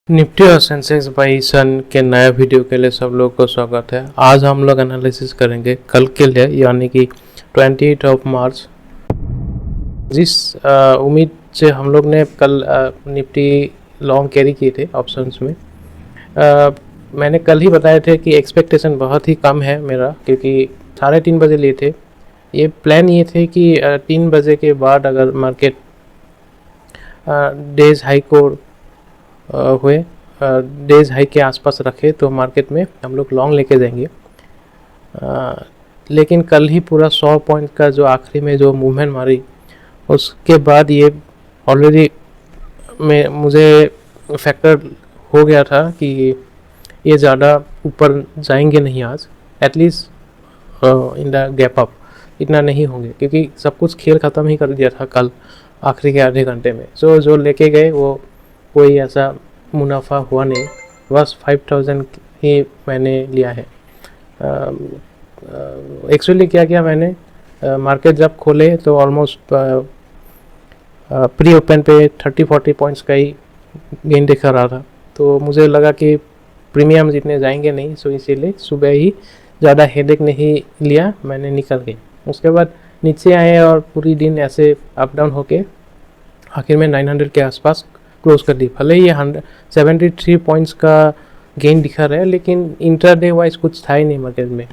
Nifty और Sensex by sun के नए वीडियो के लिए सब लोग को स्वागत है। आज हम लोग एनालिसिस करेंगे कल के लिए, यानी कि 28 मार्च। जिस उम्मीद से हम लोग ने कल निफ्टी लॉन्ग कैरी किए थे ऑप्शंस में, मैंने कल ही बताए थे कि एक्सपेक्टेशन बहुत ही कम है मेरा, क्योंकि 3:30 बजे लिए थे। ये प्लान ये थे कि 3 बजे के बाद अगर मार्केट डेज हाई को हुए डेज हाई के आसपास रखे तो मार्केट में हम लोग लॉन्ग लेके जाएंगे। लेकिन कल ही पूरा 100 पॉइंट का जो आखिरी में जो मूवमेंट मारी, उसके बाद ये ऑलरेडी में मुझे फैक्टर हो गया था कि ये ज़्यादा ऊपर जाएंगे नहीं आज, at least in the gap up इतना नहीं होंगे, क्योंकि सब कुछ खेल ख़त्म ही कर दिया था कल आखिरी के आधे घंटे में। सो जो लेके गए वो कोई ऐसा मुनाफा हुआ नहीं, बस 5000 ही मैंने लिया है। एक्चुअली क्या किया मैंने, मार्केट जब खोले तो ऑलमोस्ट प्री ओपन पे 30-40 पॉइंट्स का ही गेन दिखा रहा था, तो मुझे लगा कि प्रीमियम जितने जाएंगे नहीं, सो इसीलिए सुबह ही ज़्यादा हेडेक नहीं लिया, मैंने निकल गई। उसके बाद नीचे आए और पूरी दिन ऐसे अप डाउन होके आखिर में 900 के आसपास क्लोज कर दी। भले ही 173 पॉइंट्स का गेन दिखा रहा है, लेकिन इंटरडे वाइज कुछ था ही नहीं मार्केट में।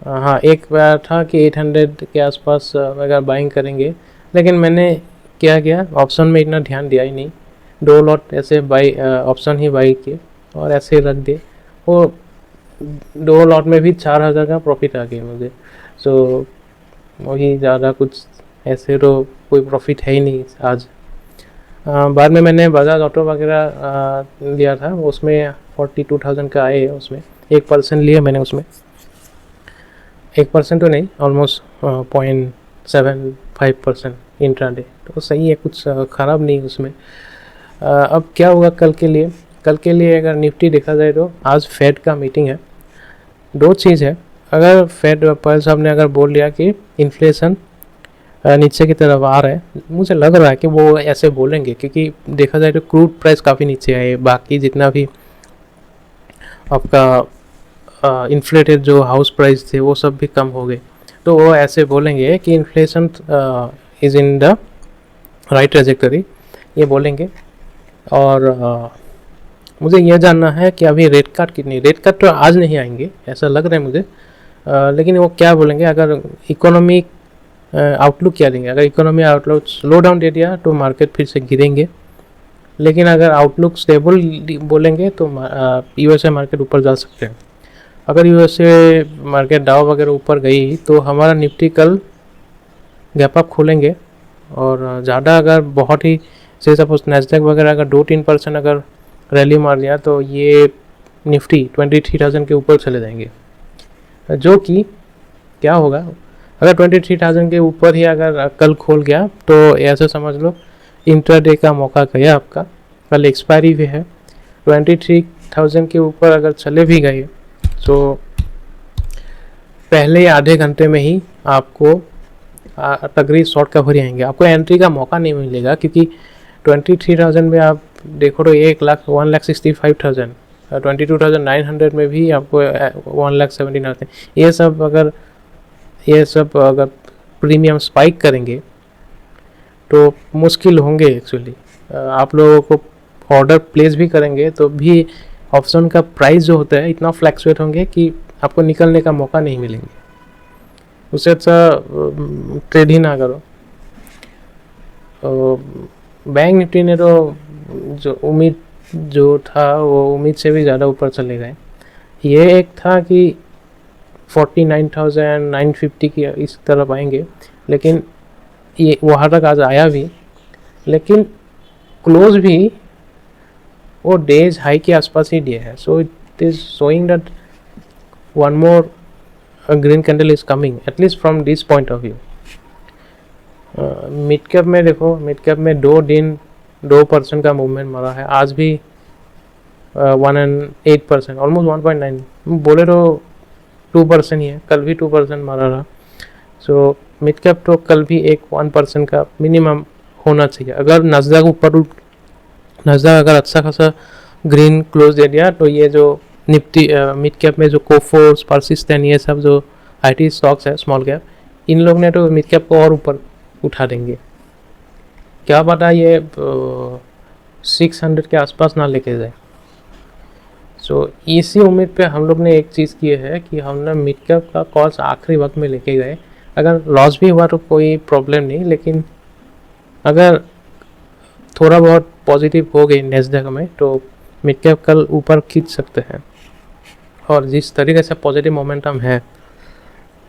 हाँ, एक बार था कि 800 के आसपास अगर बाइंग करेंगे, लेकिन मैंने क्या किया, ऑप्शन में इतना ध्यान दिया ही नहीं। 2 लॉट ऐसे बाई ऑप्शन ही बाई किए और ऐसे रख दिए। वो 2 लॉट में भी 4000 का प्रॉफिट आ गया मुझे। सो वही, ज़्यादा कुछ ऐसे तो कोई प्रॉफिट है ही नहीं आज। बाद में मैंने बजाज ऑटो वगैरह लिया था, उसमें 42,000 का आए, उसमें 1% लिए मैंने। उसमें 1% तो नहीं, ऑलमोस्ट 0.75% इंट्राडे, तो सही है, कुछ ख़राब नहीं उसमें। अब क्या होगा कल के लिए? कल के लिए अगर निफ्टी देखा जाए तो आज फेड का मीटिंग है। 2 चीज़ है, अगर फेड पॉल साहब ने अगर बोल दिया कि इन्फ्लेशन नीचे की तरफ आ रहा है, मुझे लग रहा है कि वो ऐसे बोलेंगे, क्योंकि देखा जाए तो क्रूड प्राइस काफ़ी नीचे आए, बाकी जितना भी आपका इन्फ्लेटेड जो हाउस प्राइस थे वो सब भी कम हो गए, तो वो ऐसे बोलेंगे कि inflation is in the right trajectory, ये बोलेंगे। और मुझे ये जानना है कि अभी रेट कट कितनी, रेट कट तो आज नहीं आएंगे ऐसा लग रहा है मुझे, लेकिन वो क्या बोलेंगे, अगर इकोनॉमी आउटलुक क्या देंगे। अगर इकोनॉमी आउटलुक स्लो डाउन दे दिया तो मार्केट फिर से गिरेंगे, लेकिन अगर आउटलुक स्टेबल बोलेंगे तो यूएसए मार्केट ऊपर जा सकते हैं। अगर यूएसए मार्केट डाउ वगैरह ऊपर गई तो हमारा निफ्टी कल गैप अप खोलेंगे, और ज़्यादा अगर बहुत ही से सपोज नैस्डैक वगैरह अगर 2-3% अगर रैली मार दिया तो ये निफ्टी 23,000 के ऊपर चले जाएंगे। जो कि क्या होगा, अगर 23,000 के ऊपर ही अगर कल खोल गया तो ऐसे समझ लो इंट्राडे का मौका गया आपका। कल एक्सपायरी भी है, 23,000 के ऊपर अगर चले भी गए तो पहले आधे घंटे में ही आपको तगड़ी शॉर्ट कवर आएंगे, आपको एंट्री का मौका नहीं मिलेगा, क्योंकि 23,000 में आप देखो तो 1,65,000, 22,900 में भी आपको 1,70,000, ये सब अगर प्रीमियम स्पाइक करेंगे तो मुश्किल होंगे। एक्चुअली आप लोगों को ऑर्डर प्लेस भी करेंगे तो भी ऑप्शन का प्राइस जो होता है इतना फ्लैक्चुएट होंगे कि आपको निकलने का मौका नहीं मिलेंगे। उससे अच्छा ट्रेड ही ना करो। बैंक निफ्टी ने तो जो उम्मीद जो था वो उम्मीद से भी ज़्यादा ऊपर चले गए। ये एक था कि 49,950 की इस तरफ आएंगे, लेकिन ये वहाँ तक आज आया भी, लेकिन क्लोज भी वो डेज हाई के आसपास ही दिया है। So it is showing that one more green candle is coming, at least from this point of view. Mid cap में देखो, मिड कैप में 2 दिन 2% का मूवमेंट मारा है, आज भी 1.8%, ऑलमोस्ट 1.9 बोले तो 2% ही है, कल भी 2% मारा रहा। सो मिड कैप तो कल भी 1% का मिनिमम होना चाहिए। अगर नस्डैक ऊपर नज़दीक अगर अच्छा खासा ग्रीन क्लोज दे दिया तो ये जो निफ्टी मिड कैप में जो कोफोर्स, परसिस्टेंट, ये सब जो आईटी स्टॉक्स है स्मॉल कैप, इन लोग ने तो मिड कैप को और ऊपर उठा देंगे। क्या पता ये 600 के आसपास ना लेके जाए। सो इसी उम्मीद पे हम लोग ने एक चीज़ की है कि हमने मिड कैप का कॉल्स आखिरी वक्त में लेके गए। अगर लॉस भी हुआ तो कोई प्रॉब्लम नहीं, लेकिन अगर थोड़ा बहुत पॉजिटिव हो गई नैस्डैक में तो मिड कैप कल ऊपर खींच सकते हैं। और जिस तरीके से पॉजिटिव मोमेंटम है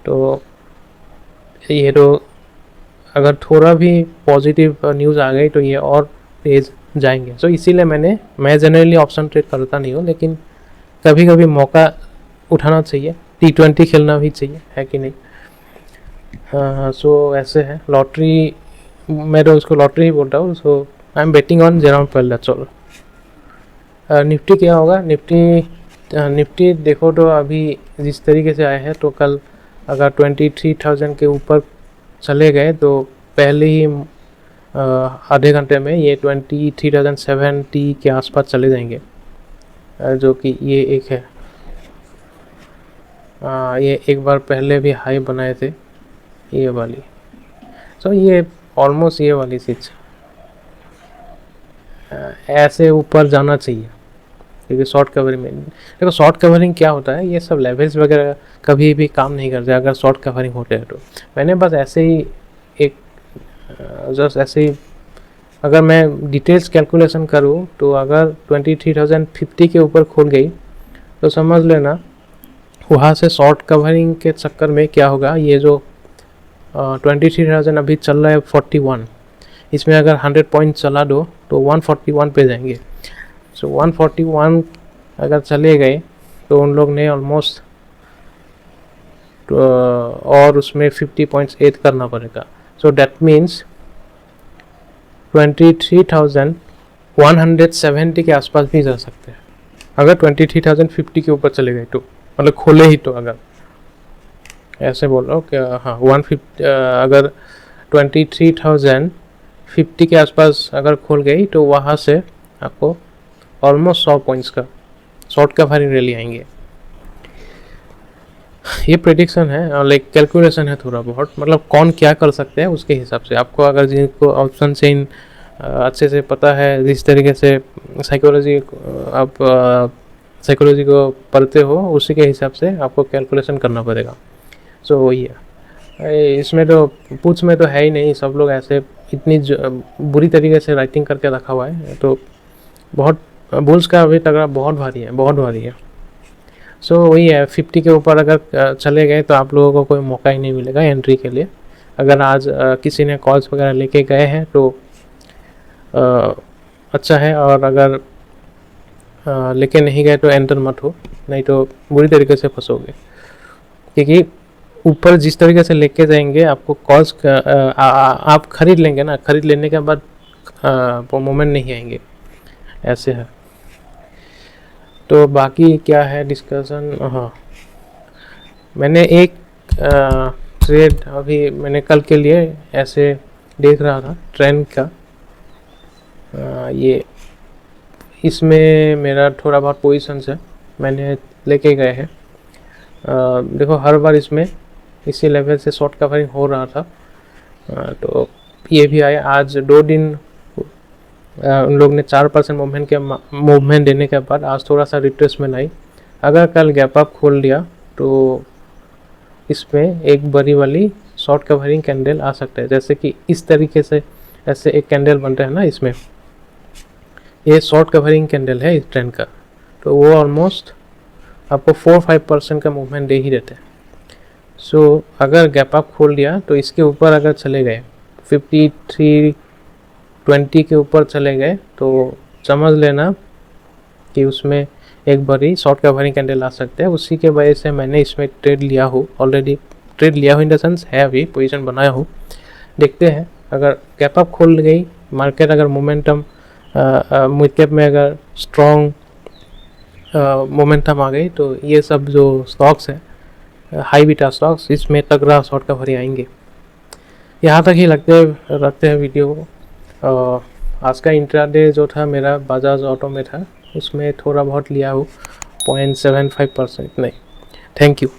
तो ये तो अगर थोड़ा भी पॉजिटिव न्यूज़ आ गई तो ये और तेज़ जाएंगे। सो इसीलिए मैं जनरली ऑप्शन ट्रेड करता नहीं हूँ, लेकिन कभी कभी मौका उठाना चाहिए, T20 खेलना भी चाहिए, है कि नहीं। सो ऐसे है लॉटरी, मैं तो उसको लॉटरी ही बोलता हूँ। So I am betting on Jerome Powell, that's all. Nifty क्या होगा, निफ्टी देखो तो अभी जिस तरीके से आए हैं तो कल अगर 23,000 के ऊपर चले गए तो पहले ही आधे घंटे में ये 23,070 के आसपास चले जाएंगे, जो कि ये एक है। ये एक बार पहले भी हाई बनाए थे ये वाली। सो ये ऑलमोस्ट ये वाली चीज़ ऐसे ऊपर जाना चाहिए, क्योंकि शॉर्ट कवरिंग में देखो, शॉर्ट कवरिंग क्या होता है, ये सब लेवल्स वगैरह कभी भी काम नहीं करते अगर शॉर्ट कवरिंग होते हैं। तो मैंने बस ऐसे ही एक जस्ट ऐसे ही अगर मैं डिटेल्स कैलकुलेशन करूँ तो अगर 23,050 के ऊपर खुल गई तो समझ लेना वहाँ से शॉर्ट कवरिंग के चक्कर में क्या होगा, ये जो 23,000 अभी चल रहा है 41, इसमें अगर 100 पॉइंट चला दो तो 141 पे जाएंगे। सो 141 अगर चले गए तो उन लोग ने ऑलमोस्ट और उसमें 50 पॉइंट्स ऐड करना पड़ेगा। सो दैट मीन्स 23,170 के आसपास भी जा सकते हैं अगर 23,050 के ऊपर चले गए तो, मतलब खोले ही तो। अगर ऐसे बोल रहा हूँ क्या, हाँ 150 अगर 23,050 के आसपास अगर खोल गई तो वहाँ से आपको ऑलमोस्ट 100 पॉइंट्स का शॉर्ट कवरिंग रैली आएंगे। ये प्रेडिक्शन है और लाइक कैलकुलेशन है थोड़ा बहुत, मतलब कौन क्या कर सकते हैं उसके हिसाब से आपको, अगर जिनको ऑप्शन से इन अच्छे से पता है, जिस तरीके से साइकोलॉजी आप साइकोलॉजी को पढ़ते हो, उसी के हिसाब से आपको कैलकुलेशन करना पड़ेगा। सो वही है, इसमें तो पूछ में तो है ही नहीं, सब लोग ऐसे इतनी बुरी तरीके से राइटिंग करके रखा हुआ है, तो बहुत बुल्स का अभी तगड़ा बहुत भारी है, बहुत भारी है। सो वही है, 50 के ऊपर अगर चले गए तो आप लोगों को कोई मौका ही नहीं मिलेगा एंट्री के लिए। अगर आज किसी ने कॉल्स वगैरह लेके गए हैं तो अच्छा है, और अगर लेके नहीं गए तो एंटर मत हो, नहीं तो बुरी तरीके से फंसोगे। क्योंकि ऊपर जिस तरीके से लेके जाएंगे आपको कॉल्स आप खरीद लेंगे ना, खरीद लेने के बाद मोमेंट नहीं आएंगे, ऐसे है। तो बाकी क्या है डिस्कशन, हाँ मैंने एक ट्रेड अभी मैंने कल के लिए ऐसे देख रहा था ट्रेंड का, ये इसमें मेरा थोड़ा बहुत पोजीशंस है, मैंने लेके गए हैं। देखो हर बार इसमें इसी लेवल से शॉर्ट कवरिंग हो रहा था, तो ये भी आया। आज 2 दिन उन लोग ने 4% मूवमेंट देने के बाद आज थोड़ा सा रिट्रेसमेंट आई। अगर कल गैप अप खोल दिया तो इसमें एक बड़ी वाली शॉर्ट कवरिंग कैंडल आ सकता है, जैसे कि इस तरीके से ऐसे एक कैंडल बनता है ना, इसमें ये शॉर्ट कवरिंग कैंडल है इस ट्रेंड का, तो वो ऑलमोस्ट आपको 4-5% का मूवमेंट दे ही देते हैं। सो अगर गैप अप खोल दिया तो इसके ऊपर अगर चले गए 53.20 के ऊपर चले गए तो समझ लेना कि उसमें एक बड़ी शॉर्ट कवरिंग कैंडल आ सकते हैं। उसी के वजह से मैंने इसमें ट्रेड लिया हूँ, ऑलरेडी ट्रेड लिया हूँ इन द सेंस है, अभी पोजीशन बनाया हूँ। देखते हैं अगर गैप अप खोल गई मार्केट, अगर मोमेंटम मिड कैप में अगर स्ट्रॉन्ग मोमेंटम आ गई तो ये सब जो स्टॉक्स है हाई बीटा स्टॉक्स, इसमें तगड़ा शॉर्ट कवरिंग आएंगे। यहाँ तक ही रखते हैं वीडियो को। आज का इंट्राडे जो था मेरा बजाज ऑटो में था, उसमें थोड़ा बहुत लिया हूँ 0.75% नहीं। Thank you.